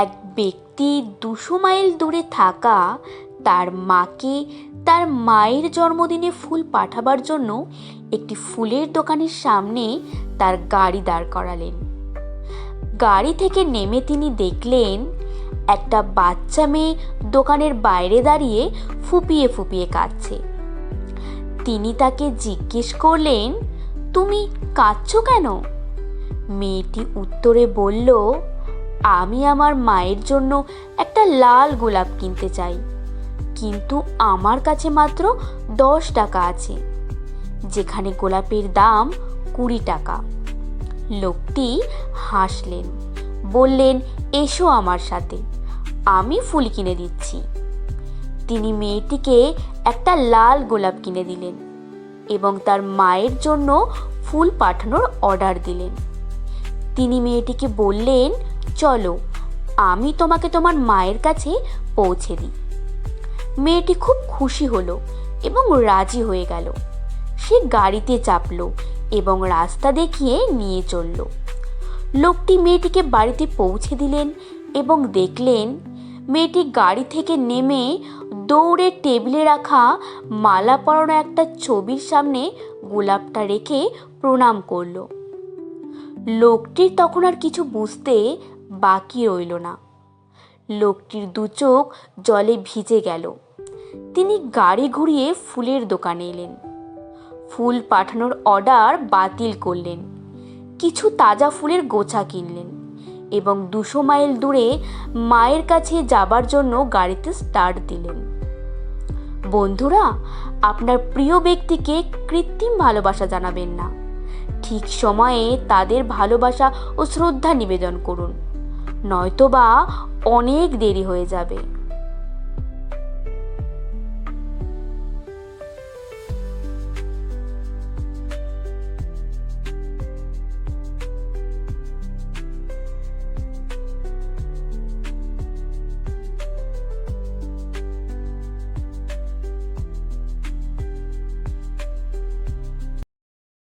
এক ব্যক্তি 200 মাইল দূরে থাকা তার মাকে তার মায়ের জন্মদিনে ফুল পাঠাবার জন্য একটি ফুলের দোকানের সামনে তার গাড়ি দাঁড় করালেন। গাড়ি থেকে নেমে তিনি দেখলেন একটা বাচ্চা মেয়ে দোকানের বাইরে দাঁড়িয়ে ফুপিয়ে ফুপিয়ে কাঁদছে। তিনি তাকে জিজ্ঞেস করলেন, তুমি কাঁদছো কেন? মেয়েটি উত্তরে বলল, আমি আমার মায়ের জন্য একটা লাল গোলাপ কিনতে চাই, কিন্তু আমার কাছে মাত্র 10 টাকা আছে, যেখানে গোলাপের দাম 20 টাকা। লোকটি হাসলেন, বললেন, এসো আমার সাথে, আমি ফুল কিনে দিচ্ছি। তিনি মেয়েটিকে একটা লাল গোলাপ কিনে দিলেন এবং তার মায়ের জন্য ফুল পাঠানোর অর্ডার দিলেন। তিনি মেয়েটিকে বললেন, চলো, আমি তোমাকে তোমার মায়ের কাছে পৌঁছে দিই। মেয়েটি খুব খুশি হলো এবং রাজি হয়ে গেল। সে গাড়িতে চাপলো এবং রাস্তা দেখিয়ে নিয়ে চলল। লোকটি মেয়েটিকে বাড়িতে পৌঁছে দিলেন এবং দেখলেন মেয়েটি গাড়ি থেকে নেমে দৌড়ে টেবিলে রাখা মালা পরানো একটা ছবির সামনে গোলাপটা রেখে প্রণাম করল। লোকটির তখন আর কিছু বুঝতে বাকি রইল না। লোকটির 2 চোখ জলে ভিজে গেল। তিনি গাড়ি ঘুরিয়ে ফুলের দোকানে এলেন। ফুল পাঠানোর অর্ডার বাতিল করলেন, কিছু তাজা ফুলের গোছা কিনলেন এবং 200 মাইল দূরে মায়ের কাছে যাবার জন্য গাড়িতে স্টার্ট দিলেন। বন্ধুরা, আপনার প্রিয় ব্যক্তিকে কৃত্রিম ভালোবাসা জানাবেন না। ঠিক সময়ে তাদের ভালোবাসা ও শ্রদ্ধা নিবেদন করুন, নয়তোবা অনেক দেরি হয়ে যাবে।